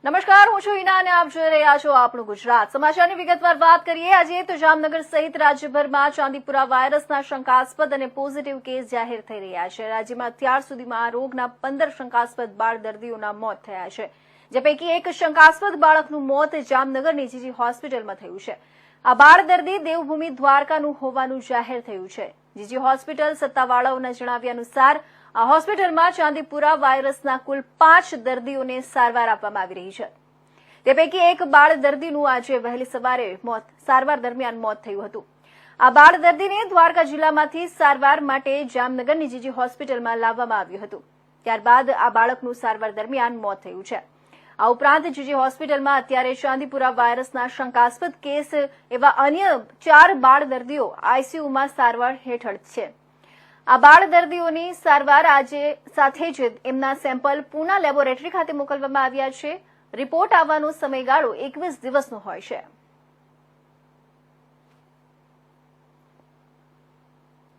નમસ્કાર, હું છું હિના અને આપ જોઈ રહ્યા છો આપણું ગુજરાત. સમાચારની વિગતવાર વાત કરીએ. આજે તો જામનગર સહિત રાજ્યભરમાં ચાંદીપુરા વાયરસના શંકાસ્પદ અને પોઝિટિવ કેસ જાહેર થઈ રહ્યા છે. રાજ્યમાં અત્યાર સુધીમાં આ રોગના 15 શંકાસ્પદ બાળ દર્દીઓના મોત થયા છે, જે પૈકી એક શંકાસ્પદ બાળકનું મોત જામનગરની જીજી હોસ્પિટલમાં થયું છે. આ બાળ દર્દી દેવભૂમિ દ્વારકાનું હોવાનું જાહેર થયું છે. જીજી હોસ્પિટલ સત્તાવાળાઓના જણાવ્યા અનુસાર આ હોસ્પિટલમાં ચાંદીપુરા વાયરસના કુલ 5 દર્દીઓને સારવાર આપવામાં આવી રહી છે. તે પૈકી એક બાળ દર્દીનું આજે વહેલી સવારે સારવાર દરમિયાન મોત થયું હતું. આ બાળ દર્દીને દ્વારકા જિલ્લામાંથી સારવાર માટે જામનગરની જીજી હોસ્પિટલમાં લાવવામાં આવ્યું હતું. ત્યારબાદ આ બાળકનું સારવાર દરમિયાન મોત થયું છે. આ ઉપરાંત જીજી હોસ્પિટલમાં અત્યારે ચાંદીપુરા વાયરસના શંકાસ્પદ કેસ એવા અન્ય 4 બાળ દર્દીઓ આઈસીયુમાં સારવાર હેઠળ છે. આ બાળ દર્દીઓની સારવાર આજે સાથે જ એમના સેમ્પલ પૂના લેબોરેટરી ખાતે મોકલવામાં આવ્યા છે. રિપોર્ટ આવવાનો સમયગાળો 21 દિવસનો હોય છે.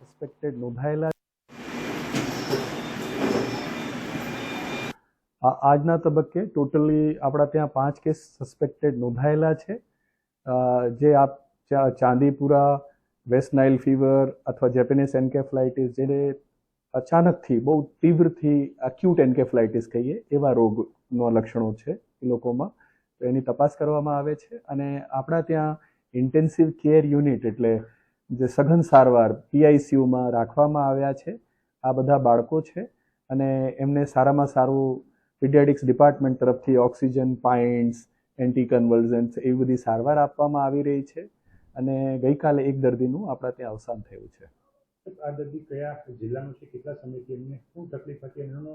સસ્પેક્ટેડ નોંધાયેલા આજના તબક્કે ટોટલી આપણા ત્યાં 5 કેસ સસ્પેક્ટેડ નોંધાયેલા છે, જે આપ ચાંદીપુરા, વેસ્ટ નાઇલ ફીવર અથવા જેપેનિઝ એન્કેફલાઇટિસ, જેને અચાનકથી બહુ તીવ્રથી એક્યુટ એન્કેફલાઇટિસ કહીએ એવા રોગના લક્ષણો છે એ લોકોમાં. તો એની તપાસ કરવામાં આવે છે અને આપણા ત્યાં ઇન્ટેન્સિવ કેર યુનિટ એટલે જે સઘન સારવાર PICUમાં રાખવામાં આવ્યા છે. આ બધા બાળકો છે અને એમને સારામાં સારું પીડિયાટ્રિક્સ ડિપાર્ટમેન્ટ તરફથી ઓક્સિજન, પાઇન્ટ્સ, એન્ટી કન્વલ્સન્સ એવી બધી સારવાર આપવામાં આવી રહી છે. અને ગઈકાલે એક દર્દીનું આપણા ત્યાં અવસાન થયું છે. આ દર્દી કયા જિલ્લાનું છે, કેટલા સમયથી એમને શું તકલીફ હતી, એનો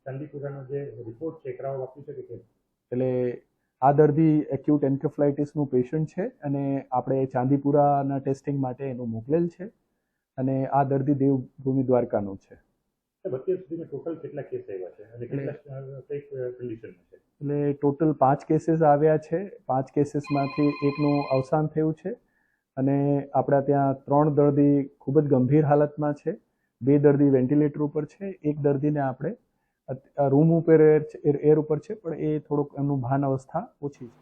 ચાંદીપુરાનો જે રિપોર્ટ છે કરાવવા આપ્યું છે કે કેમ? એટલે આ દર્દી એક્યુટ એન્કેફલાઇટિસનું પેશન્ટ છે અને આપણે ચાંદીપુરાના ટેસ્ટિંગ માટે એનું મોકલેલ છે અને આ દર્દી દેવભૂમિ દ્વારકાનો છે. અત્યાર સુધીમાં ટોટલ કેટલા કેસ આવ્યા છે અને કેટલા કઈ કન્ડિશનમાં છે? એટલે ટોટલ 5 કેસીસ આવ્યા છે. 5 કેસીસમાંથી એકનું અવસાન થયું છે અને આપણા ત્યાં 3 દર્દી ખૂબ જ ગંભીર હાલતમાં છે. 2 દર્દી વેન્ટિલેટર ઉપર છે. એક દર્દીને આપણે રૂમ ઉપર એર ઉપર છે, પણ એ થોડુંક એમનું ભાન અવસ્થા ઓછી છે.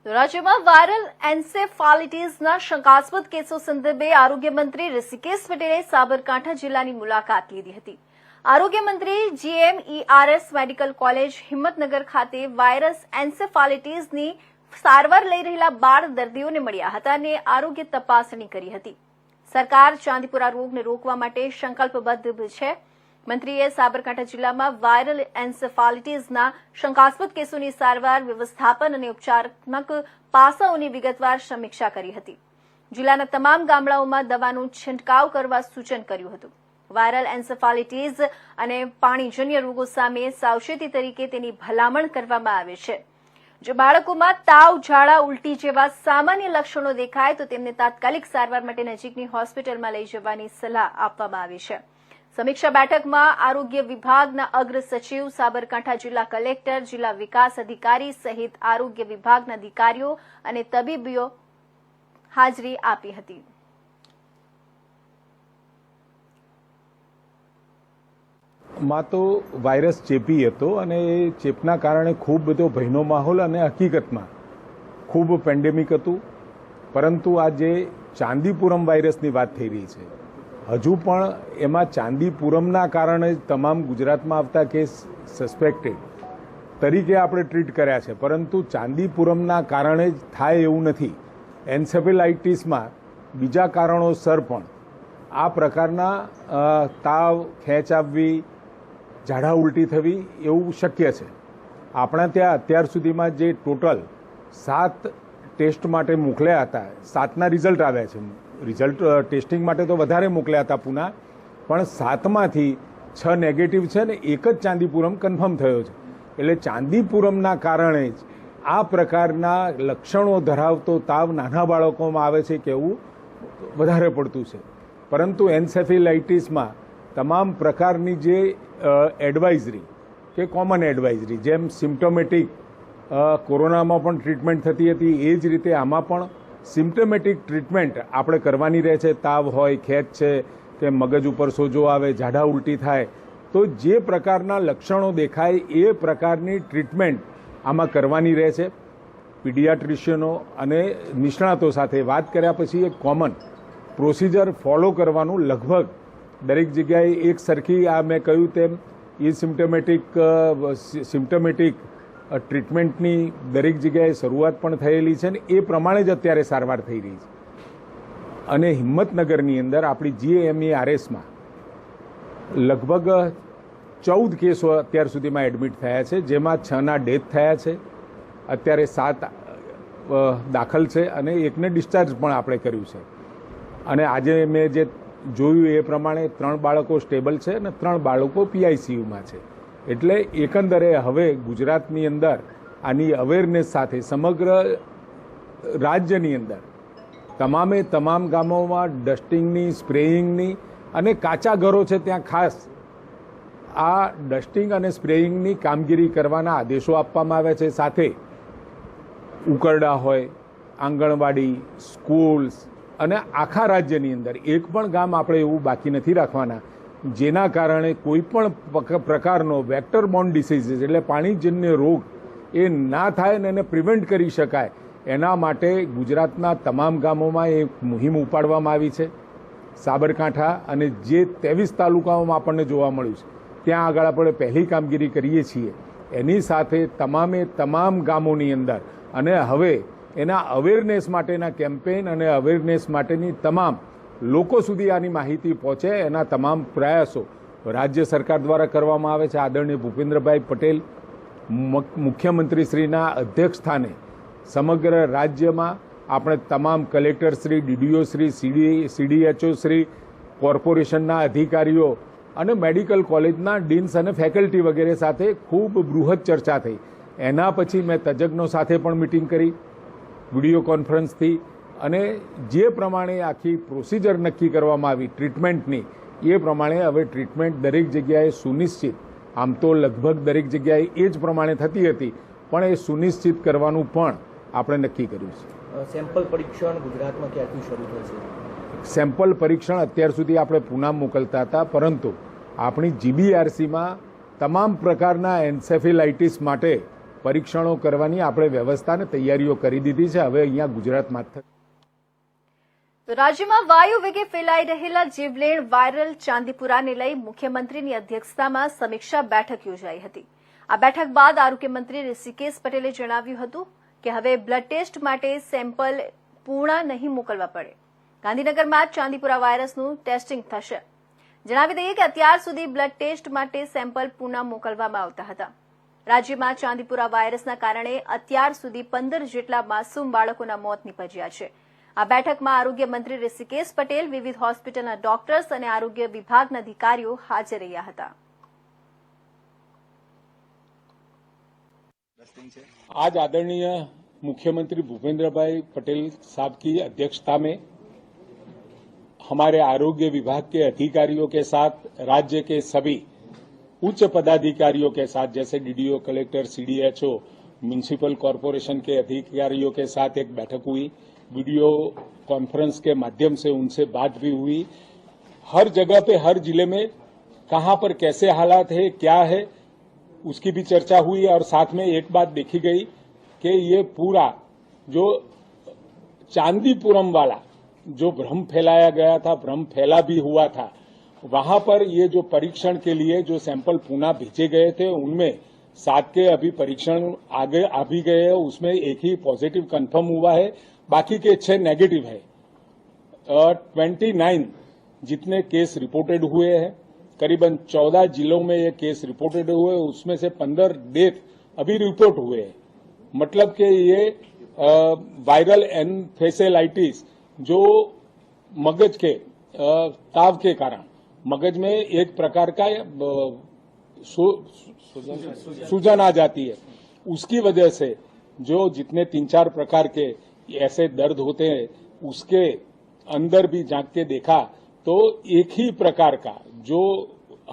રાજ્યમાં વાયરલ એન્સેફાલિટીસના શંકાસ્પદ કેસો સંદર્ભે આરોગ્ય મંત્રી ઋષિકેશ પટેલે સાબરકાંઠા જિલ્લાની મુલાકાત લીધી હતી. આરોગ્ય મંત્રી GMERS મેડિકલ કોલેજ હિંમતનગર ખાતે વાયરસ એન્સેફાલિટીસની સારવાર લઈ રહેલા બાળ દર્દીઓને મળ્યા હતા અને આરોગ્ય તપાસણી કરી હતી. સરકાર ચાંદીપુરા રોગને રોકવા માટે સંકલ્પબદ્ધ છે. મંત્રીએ સાબરકાંઠા જિલ્લામાં વાયરલ એન્સેફાલિટીસના શંકાસ્પદ કેસોની સારવાર, વ્યવસ્થાપન અને ઉપચારાત્મક પાસાઓની વિગતવાર સમીક્ષા કરી હતી. જિલ્લાના તમામ ગામડાઓમાં દવાનો છંટકાવ કરવા સૂચન કર્યું હતું. વાયરલ એન્સેફાલિટીસ અને પાણીજન્ય રોગો સામે સાવચેતી તરીકે તેની ભલામણ કરવામાં આવે છે. જો બાળકોમાં તાવ, ઝાડા, ઉલટી જેવા સામાન્ય લક્ષણો દેખાય તો તેમને તાત્કાલિક સારવાર માટે નજીકની હોસ્પિટલમાં લઈ જવાની સલાહ આપવામાં આવી છે. સમીક્ષા બેઠકમાં આરોગ્ય વિભાગના અગ્ર સચિવ, સાબરકાંઠા જિલ્લા કલેક્ટર, જિલ્લા વિકાસ અધિકારી સહિત આરોગ્ય વિભાગના અધિકારીઓ અને તબીબીઓ હાજરી આપી હતી. માં તો વાયરસ ચેપી હતો અને એ ચેપના કારણે ખૂબ બધો ભયનો માહોલ અને હકીકતમાં ખૂબ પેન્ડેમિક હતું. પરંતુ આ જે ચાંદીપુરમ વાયરસની વાત થઈ રહી છે, હજુ પણ એમાં ચાંદીપુરમના કારણે તમામ ગુજરાતમાં આવતા કેસ સસ્પેક્ટેડ તરીકે આપણે ટ્રીટ કર્યા છે, પરંતુ ચાંદીપુરમના કારણે જ થાય એવું નથી. એન્સેફેલાઇટિસમાં બીજા કારણોસર પણ આ પ્રકારના તાવ, ખેંચ આવવી, ઝાડા ઉલટી થવી એવું શક્ય છે. આપણા ત્યાં અત્યાર સુધીમાં જે ટોટલ 7 ટેસ્ટ માટે મોકલ્યા હતા, 7ના રિઝલ્ટ આવ્યા છે. રિઝલ્ટ ટેસ્ટિંગ માટે તો વધારે મોકલ્યા હતા પૂના, પણ 7માંથી 6 નેગેટિવ છે ને એક જ ચાંદીપુરમ કન્ફર્મ થયો છે. એટલે ચાંદીપુરમના કારણે જ આ પ્રકારના લક્ષણો ધરાવતો તાવ નાના બાળકોમાં આવે છે કે એવું વધારે પડતું છે. પરંતુ એન્સેફેલાઇટિસમાં તમામ પ્રકારની જે એડવાઇઝરી કે કોમન એડવાઇઝરી, જેમ સિમ્પ્ટોમેટિક કોરોનામાં પણ ટ્રીટમેન્ટ થતી હતી, એ જ રીતે આમાં પણ સિમ્પ્ટોમેટિક ટ્રીટમેન્ટ આપણે કરવાની રહે છે. તાવ હોય, ખેંચ છે કે મગજ ઉપર સોજો આવે, ઝાડા ઉલટી થાય, તો જે પ્રકારના લક્ષણો દેખાય એ પ્રકારની ટ્રીટમેન્ટ આમાં કરવાની રહે છે. પીડિયાટ્રિશિયનો અને નિષ્ણાતો સાથે વાત કર્યા પછી એક કોમન પ્રોસિજર ફોલો કરવાનું લગભગ દરેક જગ્યાએ એક સરખી આ મેં કહ્યું તેમ સિમ્ટમેટિક ટ્રીટમેન્ટની દરેક જગ્યાએ શરૂઆત પણ થયેલી છે ને એ પ્રમાણે જ અત્યારે સારવાર થઈ રહી છે. અને હિંમતનગરની અંદર આપણી GMERSમાં લગભગ 14 કેસો અત્યાર સુધીમાં એડમિટ થયા છે, જેમાં 6ના ડેથ થયા છે. અત્યારે 7 દાખલ છે અને એકને ડિસ્ચાર્જ પણ આપણે કર્યું છે. અને આજે મેં જે જોયું એ પ્રમાણે 3 બાળકો સ્ટેબલ છે અને 3 બાળકો PICUમાં છે. એટલે એકંદરે હવે ગુજરાતની અંદર આની અવેરનેસ સાથે સમગ્ર રાજ્યની અંદર તમામ ગામોમાં ડસ્ટિંગની, સ્પ્રેઇંગની અને કાચા ઘરો છે ત્યાં ખાસ આ ડસ્ટિંગ અને સ્પ્રેઇંગની કામગીરી કરવાના આદેશો આપવામાં આવ્યા છે. સાથે ઉકરડા હોય, આંગણવાડી, સ્કૂલ્સ અને આખા રાજ્યની અંદર એક પણ ગામ આપણે એવું બાકી નથી રાખવાના જેના કારણે કોઈ પણ પ્રકારનો વેક્ટર બોર્ન ડિસીઝીસ એટલે પાણીજન્ય રોગ એ ના થાય ને એને પ્રિવેન્ટ કરી શકાય એના માટે ગુજરાતના તમામ ગામોમાં એક મુહિમ ઉપાડવામાં આવી છે. સાબરકાંઠા અને જે 23 તાલુકાઓમાં આપણને જોવા મળ્યું છે ત્યાં આગળ આપણે પહેલી કામગીરી કરીએ છીએ. એની સાથે તમામ ગામોની અંદર અને હવે એના અવેરનેસ માટેના કેમ્પેઇન અને અવેરનેસ માટેની તમામ લોકો સુધી આની માહિતી પહોંચે એના તમામ પ્રયાસો રાજ્ય સરકાર દ્વારા કરવામાં આવે છે. આદરણીય ભૂપેન્દ્રભાઈ પટેલ મુખ્યમંત્રીશ્રીના અધ્યક્ષ સ્થાને સમગ્ર રાજ્યમાં આપણે તમામ કલેક્ટરશ્રી, DDOશ્રી, CDHOશ્રી, કોર્પોરેશનના અધિકારીઓ અને મેડિકલ કોલેજના ડીન્સ અને ફેકલ્ટી વગેરે સાથે ખૂબ બૃહદ ચર્ચા થઈ. એના પછી મેં તજજ્ઞો સાથે પણ મિટિંગ કરી વિડીયો કોન્ફરન્સથી અને જે પ્રમાણે આખી પ્રોસિજર નક્કી કરવામાં આવી ટ્રીટમેન્ટની એ પ્રમાણે હવે ટ્રીટમેન્ટ દરેક જગ્યાએ સુનિશ્ચિત, આમ તો લગભગ દરેક જગ્યાએ એ જ પ્રમાણે થતી હતી પણ એ સુનિશ્ચિત કરવાનું પણ આપણે નક્કી કર્યું છે. સેમ્પલ પરીક્ષણ ગુજરાતમાં ક્યાંથી શરૂ થશે? સેમ્પલ પરીક્ષણ અત્યાર સુધી આપણે પૂના મોકલતા હતા, પરંતુ આપણી GBRCમાં તમામ પ્રકારના એન્સેફેલાઇટિસ માટે પરીક્ષણો કરવાની આપણે વ્યવસ્થા અને તૈયારીઓ કરી દીધી છે. હવે અહીંયા ગુજરાતમાં તો રાજ્યમાં વાયુ વેગે ફેલાઈ રહેલા જીવલેણ વાયરલ ચાંદીપુરાને લઈ મુખ્યમંત્રીની અધ્યક્ષતામાં સમીક્ષા બેઠક યોજાઈ હતી. આ બેઠક બાદ આરોગ્યમંત્રી ઋષિકેશ પટેલે જણાવ્યું હતું કે હવે બ્લડ ટેસ્ટ માટે સેમ્પલ પૂણા નહીં મોકલવા પડે. ગાંધીનગરમાં ચાંદીપુરા વાયરસનું ટેસ્ટિંગ થશે. જણાવી દઈએ કે અત્યાર સુધી બ્લડ ટેસ્ટ માટે સેમ્પલ પૂના મોકલવામાં આવતા હતા. રાજ્યમાં ચાંદીપુરા વાયરસના કારણે અત્યાર સુધી 15 જેટલા માસૂમ બાળકોના મોત નીપજ્યા છે. આ બેઠકમાં આરોગ્ય મંત્રી ઋષિકેશ પટેલ, વિવિધ હોસ્પિટલના ડોક્ટર્સ અને આરોગ્ય વિભાગના અધિકારીઓ હાજર રહ્યા હતા. आज आदरणीय मुख्यमंत्री भूपेंद्र भाई पटेल साहब की अध्यक्षता में हमारे आरोग्य विभाग के अधिकारियों के साथ राज्य के सभी उच्च पदाधिकारियों के साथ जैसे DDO, collector, CDHO, municipal corporation के अधिकारियों के साथ एक बैठक हुई. वीडियो कॉन्फ्रेंस के माध्यम से उनसे बात भी हुई. हर जगह पे हर जिले में कहां पर कैसे हालात है, क्या है, उसकी भी चर्चा हुई. और साथ में एक बात देखी गई कि ये पूरा जो चांदीपुरम वाला जो भ्रम फैलाया गया था, भ्रम फैला भी हुआ था, वहां पर ये जो परीक्षण के लिए जो सैंपल पुणे भेजे गए थे उनमें 7 के अभी परीक्षण आगे आ भी गए हैं. उसमें एक ही पॉजिटिव कंफर्म हुआ है, बाकी के 6 नेगेटिव है. 29 जितने केस रिपोर्टेड हुए हैं, करीबन 14 जिलों में ये केस रिपोर्टेड हुए, उसमें से 15 डेथ अभी रिपोर्ट हुए हैं. मतलब कि ये वायरल एन्सेफेलाइटिस जो मगज के ताव के कारण मगज में एक प्रकार का सूजन आ जाती है, उसकी वजह से जो जितने 3-4 प्रकार के ऐसे दर्द होते हैं उसके अंदर भी जांच के देखा तो एक ही प्रकार का जो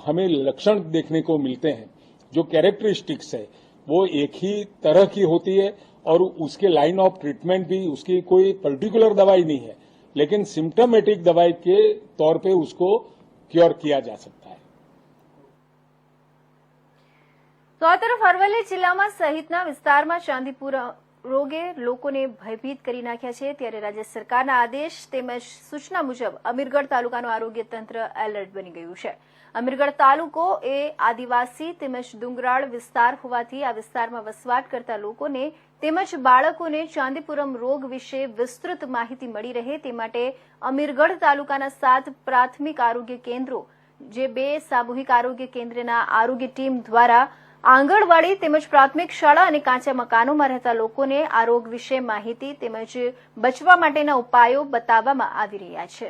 हमें लक्षण देखने को मिलते हैं, जो कैरेक्टरिस्टिक्स है वो एक ही तरह की होती है. और उसके लाइन ऑफ ट्रीटमेंट भी उसकी कोई पर्टिकुलर दवाई नहीं है, लेकिन सिम्टोमेटिक दवाई के तौर पे उसको क्योर किया जा सकता है. તો આ તરફ અરવલ્લી જિલ્લામાં સહિતના વિસ્તારમાં ચાંદીપુરા રોગે લોકોને ભયભીત કરી નાખ્યા છે, ત્યારે રાજ્ય સરકારના આદેશ તેમજ સૂચના મુજબ અમીરગઢ તાલુકાનું આરોગ્ય તંત્ર એલર્ટ બની ગયું છે. અમીરગઢ તાલુકો એ આદિવાસી તેમજ ડુંગરાળ વિસ્તાર હોવાથી આ વિસ્તારમાં વસવાટ કરતા લોકોને તેમજ બાળકોને ચાંદીપુરમ રોગ વિશે વિસ્તૃત માહિતી મળી રહે તે માટે અમીરગઢ તાલુકાના 7 પ્રાથમિક આરોગ્ય કેન્દ્રો જે 2 સામૂહિક આરોગ્ય કેન્દ્રના આરોગ્ય ટીમ દ્વારા આંગણવાડી તેમજ પ્રાથમિક શાળા અને કાચા મકાનોમાં રહેતા લોકોને આ રોગ વિશે માહિતી તેમજ બચવા માટેના ઉપાયો બતાવવામાં આવી રહ્યા છે.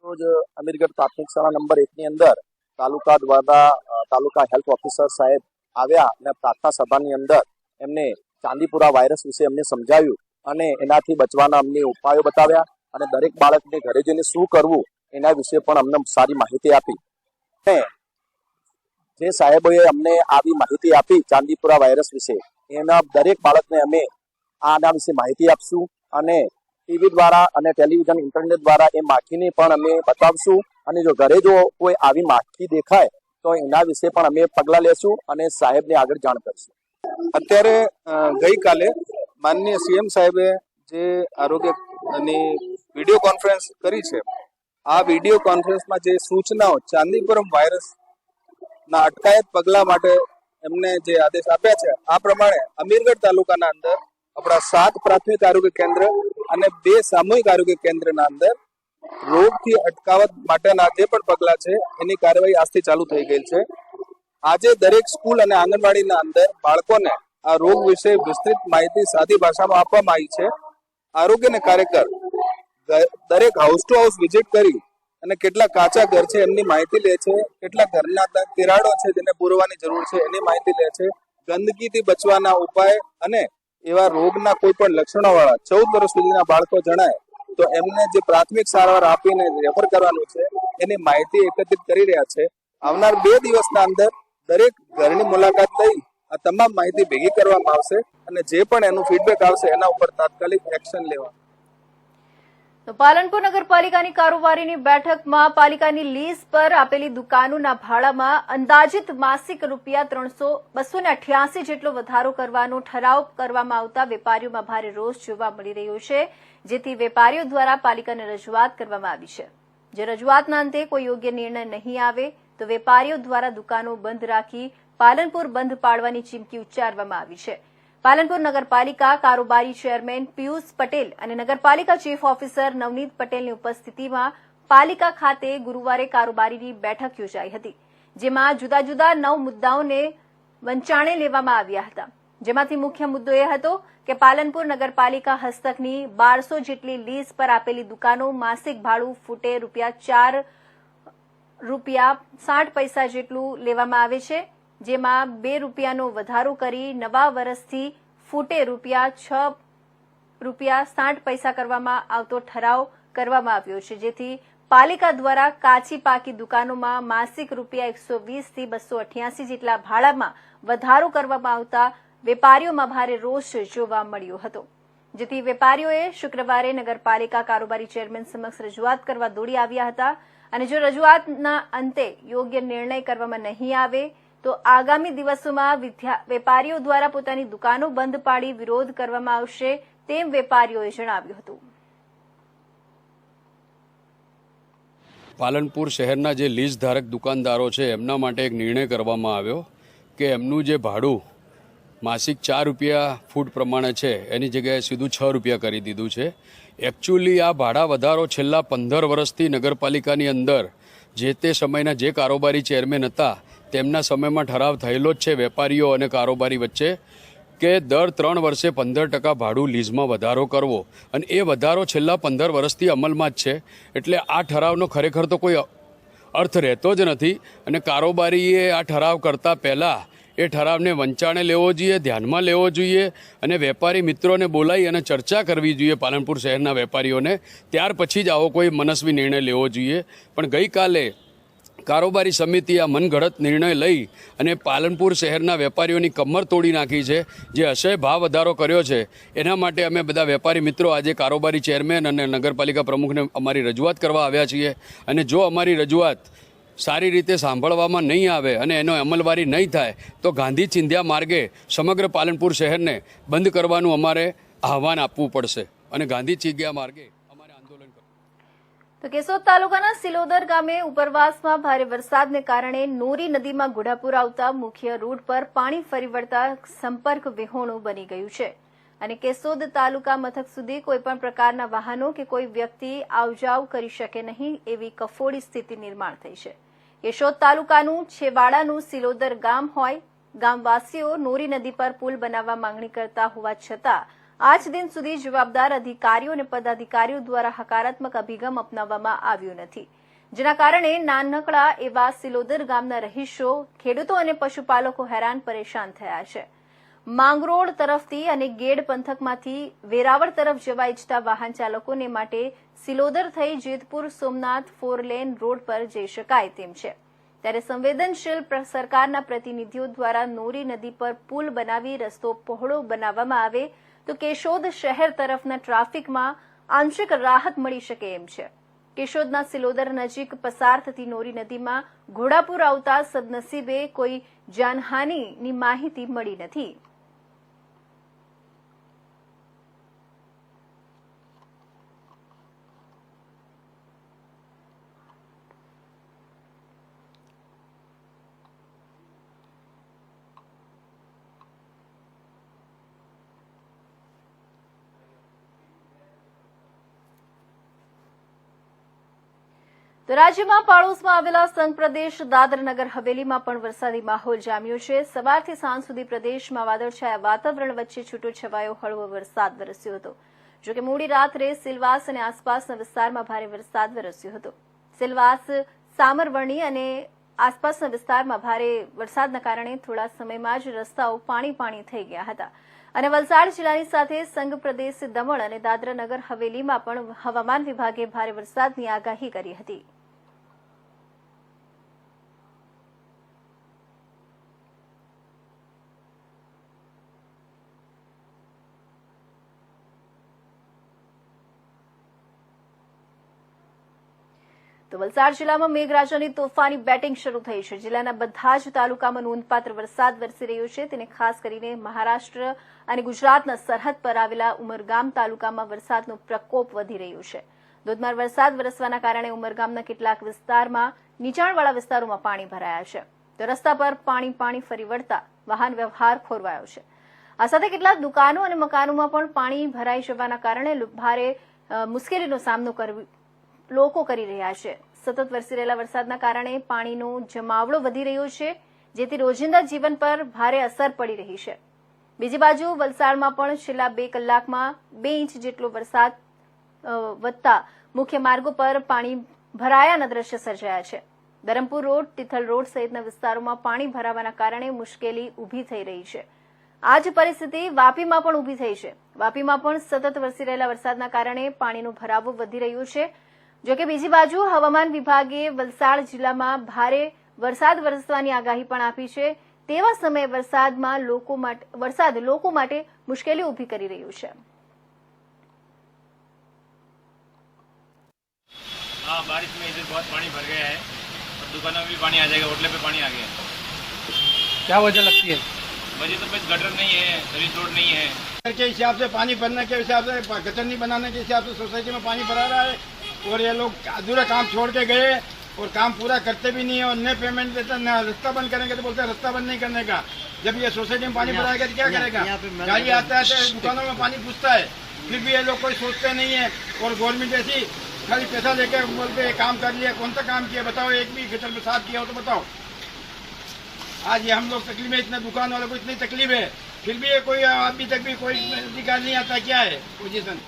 રોજ અમીરગઢ પ્રાથમિક શાળા નંબર 1 ની અંદર તાલુકા દ્વારા તાલુકા હેલ્થ ઓફિસર સાહેબ આવ્યા અને પ્રાર્થના સભાની અંદર એમને ચાંદીપુરા વાયરસ વિશે એમને સમજાવ્યું અને એનાથી બચવાના અમને ઉપાયો બતાવ્યા અને દરેક બાળકને ઘરે જઈને શું કરવું એના વિશે પણ અમને સારી માહિતી આપી. જે સાહેબોએ અમને આવી માહિતી આપી ચાંદીપુરા વાયરસ વિશે, એના દરેક બાળકને અમે આના વિશે માહિતી આપશું અને ટીવી દ્વારા અને ટેલિવિઝન ઇન્ટરનેટ દ્વારા એ માખીને પણ અમે બતાવશું અને જો ઘરે જો કોઈ આવી માખી દેખાય તો એના વિશે પણ અમે પગલાં લેશું અને સાહેબને આગળ જાણ કરશું. અત્યારે ગઈકાલે માનનીય સીએમ સાહેબે જે આરોગ્યની વિડીયો કોન્ફરન્સ કરી છે, આ વિડીયો કોન્ફરન્સમાં જે સૂચનાઓ ચાંદીપુરમ વાયરસના અટકાયત પગલા માટે એમને જે આદેશ આપ્યા છે, આ પ્રમાણે અમીરગઢ તાલુકાના અંદર આપણા 7 પ્રાથમિક આરોગ્ય કેન્દ્ર અને 2 સામૂહિક આરોગ્ય કેન્દ્રના અંદર રોગથી અટકાવત માટેના જે પણ પગલા છે એની કાર્યવાહી આજથી ચાલુ થઈ ગઈ છે. આજે દરેક સ્કૂલ અને આંગણવાડીના અંદર બાળકોને આ રોગ વિશે વિસ્તૃત માહિતી સાદી ભાષામાં આપવામાં આવી છે. આરોગ્યના કાર્યકર દરેક હાઉસ ટુ હાઉસ વિઝિટ કરી અને કેટલા કાચા ઘર છે એમની માહિતી લે છે, કેટલા ઘરના તિરાડો છે જેને પૂરવાની જરૂર છે એની માહિતી લે છે, ગંદકીથી બચવાના ઉપાય અને એવા રોગના કોઈ પણ લક્ષણોવાળા 14 વર્ષ સુધીના બાળકો જણાય તો એમને જે પ્રાથમિક સારવાર આપીને રેફર કરવાનું છે એની માહિતી એકત્રિત કરી રહ્યા છે. આવનાર 2 દિવસના અંદર દરેક ઘરની મુલાકાત લઈ આ તમામ માહિતી ભેગી કરવામાં આવશે અને જે પણ એનું ફીડબેક આવશે એના ઉપર તાત્કાલિક એક્શન લેવા. તો પાલનપુર નગરપાલિકાની કારોબારીની બેઠકમાં પાલિકાની લીઝ પર આપેલી દુકાનોના ભાડામાં અંદાજિત માસિક ₹288 જેટલો વધારો કરવાનો ઠરાવ કરવામાં આવતા વેપારીઓમાં ભારે રોષ જોવા મળી રહ્યો છે, જેથી વેપારીઓ દ્વારા પાલિકાને રજૂઆત કરવામાં આવી છે. જે રજૂઆતના અંતે કોઈ યોગ્ય નિર્ણય નહીં આવે તો વેપારીઓ દ્વારા દુકાનો બંધ રાખી પાલનપુર બંધ પાડવાની ચીમકી ઉચ્ચારવામાં આવી છે. પાલનપુર નગરપાલિકા કારોબારી ચેરમેન પિયુષ પટેલ અને નગરપાલિકા ચીફ ઓફિસર નવનીત પટેલની ઉપસ્થિતિમાં પાલિકા ખાતે ગુરુવારે કારોબારીની બેઠક યોજાઈ હતી, જેમાં જુદા જુદા 9 મુદ્દાઓને વંચાણે લેવામાં આવ્યા હતા. જેમાંથી મુખ્ય મુદ્દો એ હતો કે પાલનપુર નગરપાલિકા હસ્તકની 1200 જેટલી લીઝ પર આપેલી દુકાનો માસિક ભાડું ફૂટે ₹60 જેટલું લેવામાં આવે છે, જેમાં ₹2નો વધારો કરી નવા વર્ષથી ફૂટે ₹6.60 કરવામાં આવતો ઠરાવ કરવામાં આવ્યો છે, જેથી પાલિકા દ્વારા કાચી પાકી દુકાનોમાં માસિક ₹120 થી ₹288 જેટલા ભાડામાં વધારો કરવામાં આવતા વેપારીઓમાં ભારે રોષ જોવા મળ્યો હતો, જેથી વેપારીઓએ શુક્રવારે નગરપાલિકા કારોબારી ચેરમેન સમક્ષ રજૂઆત કરવા દોડી આવ્યા હતા અને જો રજૂઆતના અંતે યોગ્ય નિર્ણય કરવામાં નહીં આવે તો આગામી દિવસોમાં વેપારીઓ દ્વારા પોતાની દુકાનો બંધ પાડી વિરોધ કરવામાં આવશે તેમ વેપારીઓએ જણાવ્યું હતું. પાલનપુર શહેરના જે લીઝ ધારક દુકાનદારો છે એમના માટે એક નિર્ણય કરવામાં આવ્યો કે એમનું જે ભાડું માસિક ₹4 ફૂટ પ્રમાણે છે એની જગ્યાએ સીધું ₹6 કરી દીધું છે. એકચ્યુઅલી આ ભાડા વધારો છેલ્લા 15 વર્ષથી નગરપાલિકાની અંદર જે તે સમયના જે કારોબારી ચેરમેન હતા તેમના સમયમાં ઠરાવ થયેલો જ છે વેપારીઓ અને કારોબારી વચ્ચે કે દર 3 વર્ષે 15% ભાડું લીઝમાં વધારો કરવો, અને એ વધારો છેલ્લા 15 વર્ષથી અમલમાં જ છે. એટલે આ ઠરાવનો ખરેખર તો કોઈ અર્થ રહેતો જ નથી અને કારોબારીએ આ ઠરાવ કરતા પહેલાં એ ઠરાવને વંચાણે લેવો જોઈએ, ધ્યાનમાં લેવો જોઈએ અને વેપારી મિત્રોને બોલાવી અને ચર્ચા કરવી જોઈએ પાલનપુર શહેરના વેપારીઓને, ત્યાર પછી જ આવો કોઈ મનસ્વી નિર્ણય લેવો જોઈએ. પણ ગઈકાલે કારોબારી સમિતિ આ મનગઢત નિર્ણય લઈ અને પાલનપુર શહેરના વેપારીઓની કમર તોડી નાખી છે, જે અસહ્ય ભાવ વધારો કર્યો છે. એના માટે અમે બધા વેપારી મિત્રો આજે કારોબારી ચેરમેન અને નગરપાલિકા પ્રમુખને અમારી રજૂઆત કરવા આવ્યા છીએ. અને જો અમારી રજૂઆત સારી રીતે સાંભળવામાં નહીં આવે અને એનો અમલવારી નહીં થાય તો ગાંધી ચિંધ્યા માર્ગે સમગ્ર પાલનપુર શહેરને બંધ કરવાનું અમારે આહવાન આપવું પડશે અને ગાંધી ચિંધ્યા માર્ગે અમારે આંદોલન કરવું. તો કેશોદ તાલુકાના સિલોદર ગામે ઉપરવાસમાં ભારે વરસાદને કારણે નોરી નદીમાં ઘોડાપુર આવતા મુખ્ય રૂટ પર પાણી ફરી વળતા સંપર્ક વિહોણું બની ગયું છે અને કેશોદ તાલુકા મથક સુધી કોઈપણ પ્રકારના વાહનો કે કોઈ વ્યક્તિ આવજાવ કરી શકે નહીં એવી કફોડી સ્થિતિ નિર્માણ થઈ છે. કેશોદ તાલુકાનું છેવાડાનું સિલોદર ગામ હોય, ગામવાસીઓ નોરી નદી પર પુલ બનાવવા માંગણી કરતા હોવા છતાં આજ દિન સુધી જવાબદાર અધિકારીઓ અને પદાધિકારીઓ દ્વારા હકારાત્મક અભિગમ અપનાવવામાં આવ્યો નથી, જેના કારણે નાનકડા એવા સિલોદર ગામના રહીશો, ખેડૂતો અને પશુપાલકો હેરાન પરેશાન થયા છે. માંગરોળ તરફથી અને ગેડ પંથકમાંથી વેરાવળ તરફ જવા ઇચ્છતા વાહન ચાલકોને માટે સિલોદર થઈ જેતપુર સોમનાથ 4 લેન રોડ પર જઈ શકાય તેમ છે. ત્યારે સંવેદનશીલ સરકારના પ્રતિનિધિઓ દ્વારા નોરી નદી પર પુલ બનાવી રસ્તો પહોળો બનાવવામાં આવે તો કેશોદ શહેર તરફના ટ્રાફિકમાં આંશિક રાહત મળી શકે એમ છે. કેશોદના સિલોદર નજીક પસાર થતી નોરી નદીમાં ઘોડાપુર આવતા સદનસીબે કોઈ જાનહાનિની માહિતી મળી નથી. તો રાજ્યમાં પાડોશમાં આવેલા સંઘ પ્રદેશ દાદરા નગર હવેલીમાં પણ વરસાદી માહોલ જામ્યો છે. સવારથી સાંજ સુધી પ્રદેશમાં વાદળછાયા વાતાવરણ વચ્ચે છૂટોછવાયો હળવો વરસાદ વરસ્યો હતો. જોકે મોડી રાત્રે સિલવાસ અને આસપાસના વિસ્તારમાં ભારે વરસાદ વરસ્યો હતો. સિલવાસ, સામરવણી અને આસપાસના વિસ્તારમાં ભારે વરસાદના કારણે થોડા સમયમાં જ રસ્તાઓ પાણી થઈ ગયા હતા અને વલસાડ જિલ્લાની સાથે સંઘ પ્રદેશ દમણ અને દાદરા નગર હવેલીમાં પણ હવામાન વિભાગે ભારે વરસાદની આગાહી કરી હતી. તો વલસાડ જિલ્લામાં મેઘરાજાની તોફાની બેટિંગ શરૂ થઈ છે. જિલ્લાના બધા જ તાલુકામાં નોંધપાત્ર વરસાદ વરસી રહ્યો છે. તેને ખાસ કરીને મહારાષ્ટ્ર અને ગુજરાતના સરહદ પર આવેલા ઉમરગામ તાલુકામાં વરસાદનો પ્રકોપ વધી રહ્યો છે. ધોધમાર વરસાદ વરસવાના કારણે ઉમરગામના કેટલાક વિસ્તારમાં નીચાણવાળા વિસ્તારોમાં પાણી ભરાયા છે. તો રસ્તા પર પાણી ફરી વળતા વાહન વ્યવહાર ખોરવાયો છે. આ સાથે કેટલાક દુકાનો અને મકાનોમાં પણ પાણી ભરાઈ જવાના કારણે ભારે મુશ્કેલીનો સામનો લોકો કરી રહ્યા છે. સતત વરસી રહેલા વરસાદના કારણે પાણીનો જમાવડો વધી રહ્યો છે, જેથી રોજિંદા જીવન પર ભારે અસર પડી રહી છે. બીજી બાજુ વલસાડમાં પણ છેલ્લા 2 કલાકમાં 2 ઇંચ જેટલો વરસાદ વધતા મુખ્ય માર્ગો પર પાણી ભરાયાના દ્રશ્ય સર્જાયા છે. ધરમપુર રોડ, તિથલ રોડ સહિતના વિસ્તારોમાં પાણી ભરાવાના કારણે મુશ્કેલી ઊભી થઈ રહી છે. આ જ પરિસ્થિતિ વાપીમાં પણ ઊભી થઈ છે. વાપીમાં પણ સતત વરસી રહેલા વરસાદના કારણે પાણીનો ભરાવો વધી રહ્યો છે. જોકે બીજી બાજુ હવામાન વિભાગે વલસાડ જિલ્લામાં ભારે વરસાદ વરસવાની આગાહી પણ આપી છે. તેવા સમયે વરસાદ લોકો માટે મુશ્કેલી ઊભી કરી રહ્યું છે. हाँ, बारिश में इधर बहुत पानी भर गया है और दुकानों में भी पानी आ जाएगा, होटल पे पानी आ गया है. क्या वजह लगती है? वजह तो बस गटर नहीं है, सर्विस रोड नहीं है. के हिसाब से पानी भरने के हिसाब से गटर नहीं बनाने के हिसाब से सोसाइटी में पानी भरा रहा है और ये लोग अधूरा काम छोड़ के गए और काम पूरा करते भी नहीं है और न पेमेंट देते न रास्ता बंद करेंगे तो बोलते हैं रास्ता बंद नहीं करने का. जब ये सोसाइटी में पानी भराएगा तो क्या करेगा? गाड़ी आता है दुकानों में पानी घुसता है, फिर भी ये लोग कोई सोचते नहीं है और गवर्नमेंट ऐसी खाली पैसा लेके बोलते काम कर लिया. कौन सा काम किया बताओ? एक भी गटर में साफ किया हो तो बताओ. आज ये हम लोग तकलीफ है, इतने दुकान वालों को इतनी तकलीफ है, फिर भी ये कोई अभी तक भी कोई अधिकार नहीं आता. क्या है पोजीशन?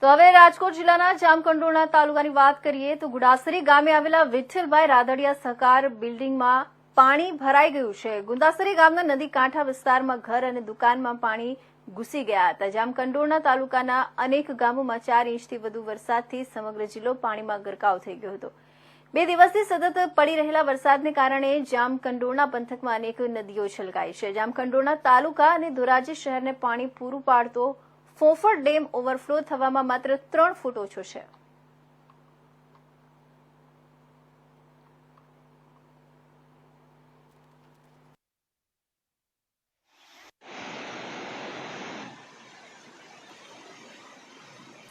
તો હવે રાજકોટ જિલ્લાના જામકંડોરણા તાલુકાની વાત કરીએ તો ગુડાસરી ગામે આવેલા વિઠ્ઠલભાઈ રાદડિયા સહકાર બિલ્ડિંગમાં પાણી ભરાઈ ગયું છે. ગુંદાસરી ગામના નદી કાંઠા વિસ્તારમાં ઘર અને દુકાનમાં પાણી ઘૂસી ગયા હતા. જામકંડોરણા તાલુકાના અનેક ગામોમાં 4 ઇંચથી વધુ વરસાદથી સમગ્ર જિલ્લો પાણીમાં ગરકાવ થઈ ગયો હતો. 2 દિવસથી સતત પડી રહેલા વરસાદને કારણે જામકંડોરણા પંથકમાં અનેક નદીઓ છલકાઈ છે. જામકંડોરણા તાલુકા અને ધોરાજી શહેરને પાણી પૂરું પાડતો ફોફળ ડેમ ઓવરફ્લો થવામાં માત્ર 3 ફૂટ ઓછો છે.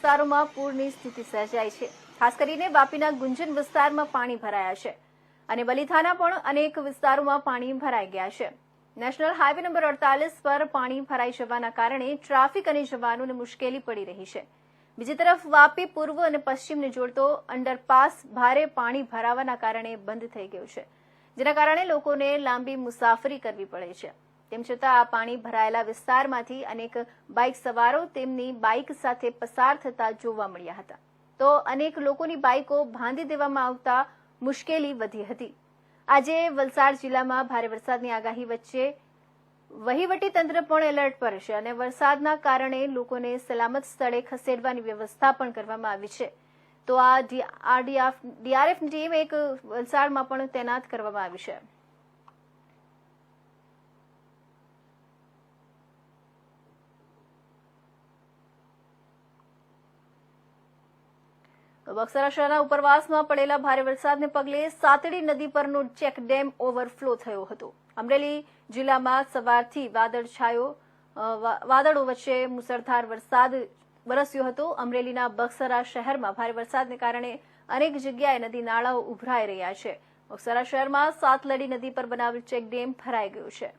વિસ્તારોમાં પૂરની સ્થિતિ સર્જાઈ છે. ખાસ કરીને વાપીના ગુંજન વિસ્તારમાં પાણી ભરાયા છે અને બલીથાના પણ અનેક વિસ્તારોમાં પાણી ભરાઈ ગયા છે. નેશનલ હાઈવે નંબર 48 પર પાણી ભરાઈ જવાના કારણે ટ્રાફિક અને જવાનોને મુશ્કેલી પડી રહી છે. બીજી તરફ વાપી પૂર્વ અને પશ્ચિમને જોડતો અંડરપાસ ભારે પાણી ભરાવાના કારણે બંધ થઈ ગયું છે, જેના કારણે લોકોને લાંબી મુસાફરી કરવી પડે છે. તેમ છતાં આ પાણી ભરાયેલા વિસ્તારમાંથી અનેક બાઇક સવારો તેમની બાઇક સાથે પસાર થતા જોવા મળ્યા હતા, તો અનેક લોકોની બાઇકો ભાંધી દેવામાં આવતા મુશ્કેલી વધી હતી. આજે વલસાડ જિલ્લામાં ભારે વરસાદની આગાહી વચ્ચે વહીવટી તંત્ર પણ એલર્ટ પર છે અને વરસાદના કારણે લોકોને સલામત સ્થળે ખસેડવાની વ્યવસ્થા પણ કરવામાં આવી છે. તો આ ડીઆરએફની ટીમ એક વલસાડમાં પણ તૈનાત કરવામાં આવી છે. બક્સરા શહેરના ઉપરવાસમાં પડેલા ભારે વરસાદને પગલે સાતડી નદી પરનો ચેક ડેમ ઓવરફ્લો થયો હતો. અમરેલી જિલ્લામાં સવારથી વાદળો વચ્ચે મુસળધાર વરસાદ વરસ્યો હતો. અમરેલીના બક્સરા શહેરમાં ભારે વરસાદને કારણે અનેક જગ્યાએ નદી નાળાઓ ઉભરાઈ રહ્યા છે. બક્સરા શહેરમાં સાતલડી નદી પર બનાવેલ ચેક ડેમ ભરાઈ ગયો છે.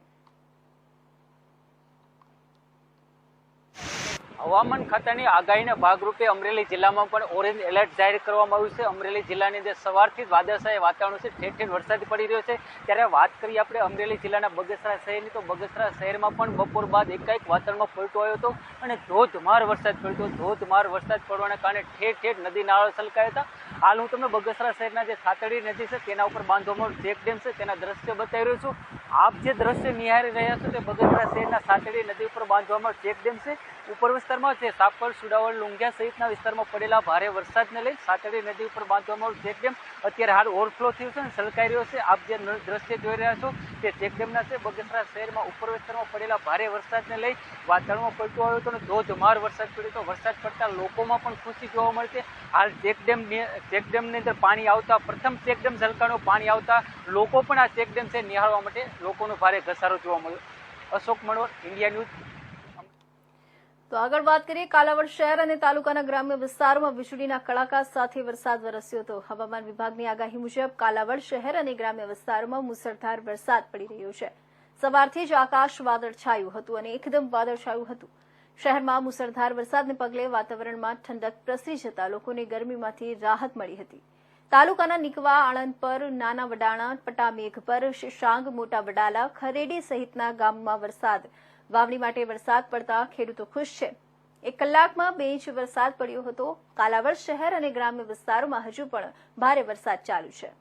હવામાન ખાતાની આગાહીના ભાગરૂપે અમરેલી જિલ્લામાં પણ ઓરેન્જ એલર્ટ જાહેર કરવામાં આવ્યું છે. અમરેલી જિલ્લાની અંદર સવારથી જ વાદળછાયા વાતાવરણ છે, ઠેર ઠેર વરસાદ પડી રહ્યો છે. ત્યારે વાત કરીએ આપણે અમરેલી જિલ્લાના બગસરા શહેરની, તો બગસરા શહેરમાં પણ બપોર બાદ એકાએક વાતાવરણમાં પલટો આવ્યો હતો અને ધોધમાર વરસાદ પડ્યો. ધોધમાર વરસાદ પડવાના કારણે ઠેર ઠેર નદી નાળા છલકાયા હતા. હાલ હું તમને બગસરા શહેરના જે સાતડી નદી છે તેના ઉપર બાંધવામાં ચેક ડેમ છે તેના દ્રશ્ય બતાવી રહ્યો છું. આપ જે દ્રશ્ય નિહાળી રહ્યા છો તે બગસરા શહેરના સાતડી નદી ઉપર બાંધવામાં ચેક ડેમ છે. ઉપર વિસ્તારમાં છે સાપર, સુડાવડ, લુંગિયા સહિતના વિસ્તારમાં પડેલા ભારે વરસાદને લઈ સાતડી નદી ઉપર બાંધવામાં ચેક ડેમ અત્યારે હાલ ઓવરફ્લો થયું છે અને છલકાઈ રહ્યો છે. આપ જે દ્રશ્ય જોઈ રહ્યા છો તે ચેક ડેમના છે. બગસરા શહેરમાં ઉપર વિસ્તારમાં પડેલા ભારે વરસાદને લઈ વાતાવરણમાં પલટો આવ્યો હતો અને ધોધમાર વરસાદ પડ્યો હતો. વરસાદ પડતા લોકોમાં પણ ખુશી જોવા મળી છે. હાલ ચેક ડેમની અંદર પાણી આવતા, પ્રથમ ચેક ડેમ છલકાનું પાણી આવતા લોકો પણ આ ચેક ડેમ છે નિહાળવા માટે લોકોનો ભારે ઘસારો જોવા મળ્યો. Ashok Manvar, India news. તો આગળ વાત કરીએ, કાલાવડ શહેર અને તાલુકાના ગ્રામ્ય વિસ્તારોમાં વીજળીના કડાકા સાથે વરસાદ વરસ્યો હતો. હવામાન વિભાગની આગાહી મુજબ કાલાવડ શહેર અને ગ્રામ્ય વિસ્તારોમાં મુસળધાર વરસાદ પડી રહ્યો છે. સવારથી જ આકાશ વાદળછાયું હતું અને એકદમ વાદળછાયું હતું. શહેરમાં મુસળધાર વરસાદને પગલે વાતાવરણમાં ઠંડક પ્રસરી જતા લોકોને ગરમીમાંથી રાહત મળી હતી. તાલુકાના નિકવા, આણંદપર, નાના વડાણા, પટામેઘપર, શશાંગ, મોટા વડાલા, ખરેડી સહિતના ગામમાં વાવણી માટે વરસાદ પડતા ખેડૂતો ખુશ છે. 1 કલાકમાં 2 ઇંચ વરસાદ પડ્યો હતો. કાલાવડ શહેર અને ગ્રામ્ય વિસ્તારોમાં હજુ પણ ભારે વરસાદ ચાલુ છે.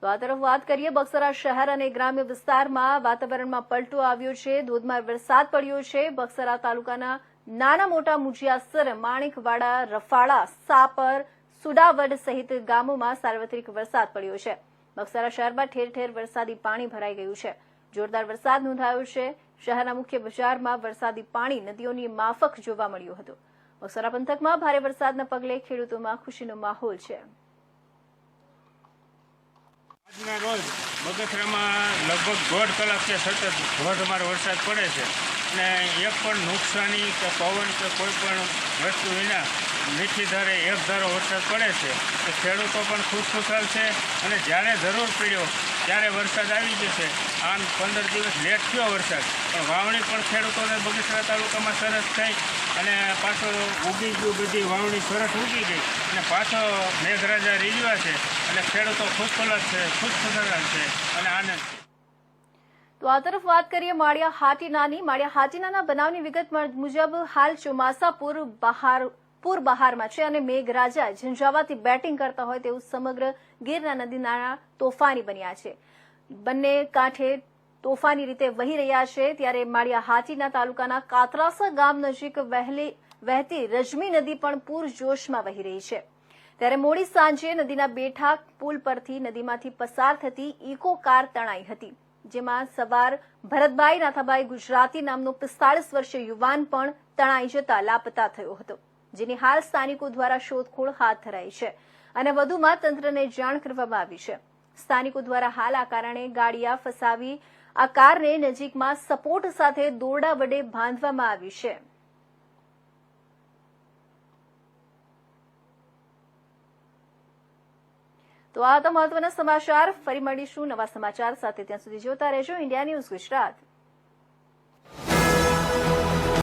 તો આ તરફ વાત કરીએ, બક્સરા શહેર અને ગ્રામ્ય વિસ્તારમાં વાતાવરણમાં પલટો આવ્યો છે. ધોધમાર વરસાદ પડ્યો છે. બક્સરા તાલુકાના નાના મોટા મુજિયાસર, માણેકવાડા, રફાળા, સાપર, સુડાવડ સહિત ગામોમાં સાર્વત્રિક વરસાદ પડ્યો છે. બક્સરા શહેરમાં ઠેર ઠેર વરસાદી પાણી ભરાઈ ગયું છે. જોરદાર વરસાદ નોંધાયો છે. શહેરના મુખ્ય બજારમાં વરસાદી પાણી નદીઓની માફક જોવા મળ્યું હતું. બક્સરા પંથકમાં ભારે વરસાદના પગલે ખેડૂતોમાં ખુશીનો માહોલ છે. આજના રોજ બગસરામાં લગભગ 1.5 કલાકથી સતત ધોધમાર વરસાદ પડે છે અને એક પણ નુકસાની કે પવન કે કોઈ પણ વસ્તુ વિના મીઠી ધારે એક ધારો વરસાદ પડે છે. તો ખેડૂતો પણ ખુશખુશાલ છે અને જ્યારે જરૂર પડ્યો ત્યારે વરસાદ આવી જશે. આમ 15 દિવસ લેટ થયો વરસાદ, પણ વાવણી પણ ખેડૂતોને બગસરા તાલુકામાં સરસ થઈ અને પાછો ઉગી ગયું, બધી વાવણી સરસ ઉગી ગઈ અને પાછો મેઘરાજા રીઝવા છે અને ખેડૂતો ખુશખુશાલ છે અને આનંદ છે. તો આ તરફ વાત કરીએ માળિયા હાટીનાની. માળિયા હાટીનાના બનાવની વિગત મુજબ હાલ ચોમાસા પૂર બહાર પૂર બહારમાં છે અને મેઘરાજા ઝંઝાવાતી બેટિંગ કરતા હોય તેવું સમગ્ર ગીરના નદી નાળા તોફાની બન્યા છે. બંને કાંઠે તોફાની રીતે વહી રહ્યા છે. ત્યારે માળિયા હાટીના તાલુકાના કાતરાસા ગામ નજીક વહેતી રજમી નદી પણ પૂરજોશમાં વહી રહી છે. ત્યારે મોડી સાંજે નદીના બેઠા પુલ પરથી નદીમાંથી પસાર થતી ઇકો કાર તણાઈ હતી, જેમાં સવાર ભરતભાઈ નાથાભાઈ ગુજરાતી નામનો 45 વર્ષીય યુવાન પણ તણાઈ જતા લાપતા થયો હતો, જેની હાલ સ્થાનિકો દ્વારા શોધખોળ હાથ ધરાઈ છે અને વધુમાં તંત્રને જાણ કરવામાં આવી છે. સ્થાનિકો દ્વારા હાલ આ કારણે ગાડિયા ફસાવી આ કારને નજીકમાં સપોર્ટ સાથે દોરડા વડે બાંધવામાં આવી છે. તો આ હતા મહત્વના સમાચાર. ફરી મળીશું નવા સમાચાર સાથે. ત્યાં સુધી જોતા રહેજો ઇન્ડિયા ન્યૂઝ ગુજરાત.